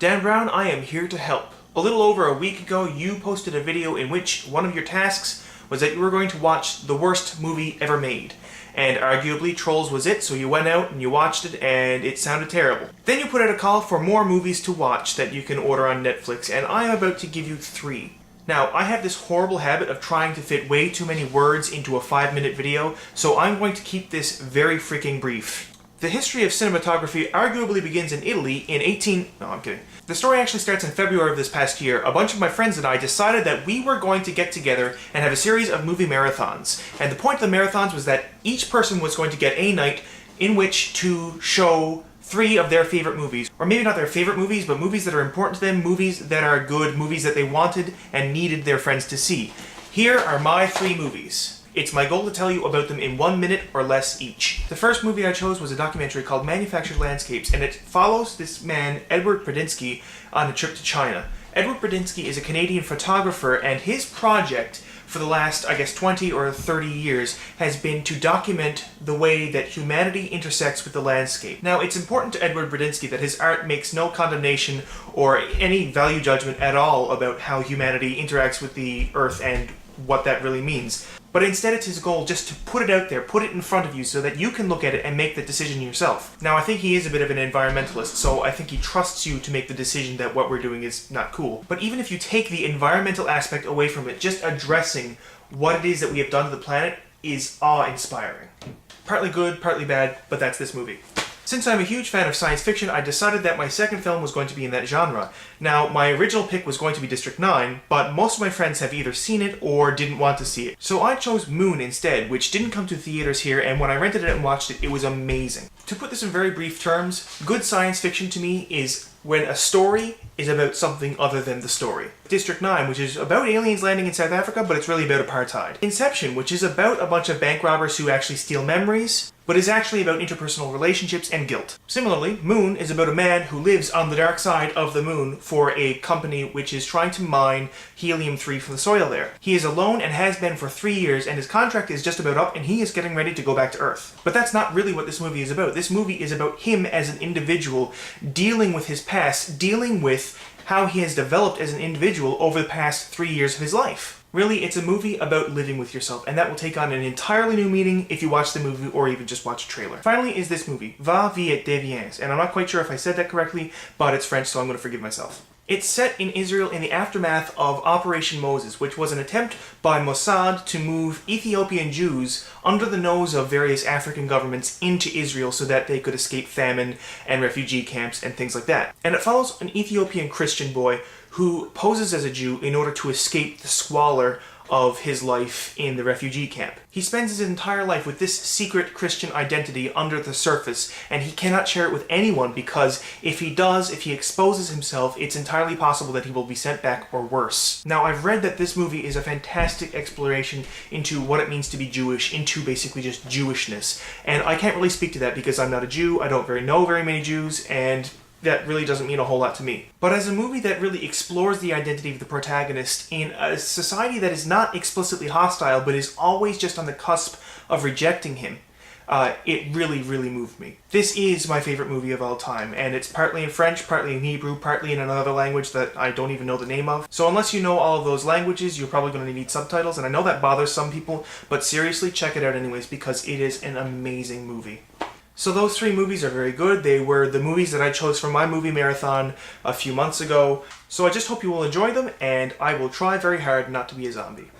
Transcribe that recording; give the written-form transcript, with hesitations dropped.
Dan Brown, I am here to help. A little over a week ago, you posted a video in which one of your tasks was that you were going to watch the worst movie ever made. And arguably, Trolls was it, so you went out and you watched it, and it sounded terrible. Then you put out a call for more movies to watch that you can order on Netflix, and I am about to give you 3. Now, I have this horrible habit of trying to fit way too many words into a 5-minute video, so I'm going to keep this very freaking brief. The history of cinematography arguably begins in Italy in No, I'm kidding. The story actually starts in February of this past year. A bunch of my friends and I decided that we were going to get together and have a series of movie marathons. And the point of the marathons was that each person was going to get a night in which to show 3 of their favorite movies. Or maybe not their favorite movies, but movies that are important to them, movies that are good, movies that they wanted and needed their friends to see. Here are my 3 movies. It's my goal to tell you about them in 1 minute or less each. The first movie I chose was a documentary called Manufactured Landscapes, and it follows this man, Edward Bradinsky, on a trip to China. Edward Bradinsky is a Canadian photographer, and his project for the last, 20 or 30 years has been to document the way that humanity intersects with the landscape. Now, it's important to Edward Bradinsky that his art makes no condemnation or any value judgment at all about how humanity interacts with the earth and what that really means. But instead it's his goal just to put it out there, put it in front of you so that you can look at it and make the decision yourself. Now, I think he is a bit of an environmentalist, so I think he trusts you to make the decision that what we're doing is not cool. But even if you take the environmental aspect away from it, just addressing what it is that we have done to the planet is awe-inspiring. Partly good, partly bad, but that's this movie. Since I'm a huge fan of science fiction, I decided that my second film was going to be in that genre. Now, my original pick was going to be District 9, but most of my friends have either seen it or didn't want to see it. So I chose Moon instead, which didn't come to theaters here, and when I rented it and watched it, it was amazing. To put this in very brief terms, good science fiction to me is when a story is about something other than the story. District 9, which is about aliens landing in South Africa, but it's really about apartheid. Inception, which is about a bunch of bank robbers who actually steal memories, but is actually about interpersonal relationships and guilt. Similarly, Moon is about a man who lives on the dark side of the moon for a company which is trying to mine helium-3 from the soil there. He is alone and has been for 3 years, and his contract is just about up and he is getting ready to go back to Earth. But that's not really what this movie is about. This movie is about him as an individual, dealing with his past, dealing with how he has developed as an individual over the past 3 years of his life. Really, it's a movie about living with yourself, and that will take on an entirely new meaning if you watch the movie or even just watch a trailer. Finally is this movie, Va Vie Deviens, and I'm not quite sure if I said that correctly, but it's French, so I'm going to forgive myself. It's set in Israel in the aftermath of Operation Moses, which was an attempt by Mossad to move Ethiopian Jews under the nose of various African governments into Israel so that they could escape famine and refugee camps and things like that. And it follows an Ethiopian Christian boy who poses as a Jew in order to escape the squalor of his life in the refugee camp. He spends his entire life with this secret Christian identity under the surface, and he cannot share it with anyone because if he does, if he exposes himself, it's entirely possible that he will be sent back or worse. Now, I've read that this movie is a fantastic exploration into what it means to be Jewish, into basically just Jewishness. And I can't really speak to that because I'm not a Jew, I don't know very many Jews, and that really doesn't mean a whole lot to me. But as a movie that really explores the identity of the protagonist in a society that is not explicitly hostile, but is always just on the cusp of rejecting him, it really, really moved me. This is my favorite movie of all time, and it's partly in French, partly in Hebrew, partly in another language that I don't even know the name of. So unless you know all of those languages, you're probably going to need subtitles, and I know that bothers some people, but seriously, check it out anyways, because it is an amazing movie. So those 3 movies are very good. They were the movies that I chose for my movie marathon a few months ago. So I just hope you will enjoy them, and I will try very hard not to be a zombie.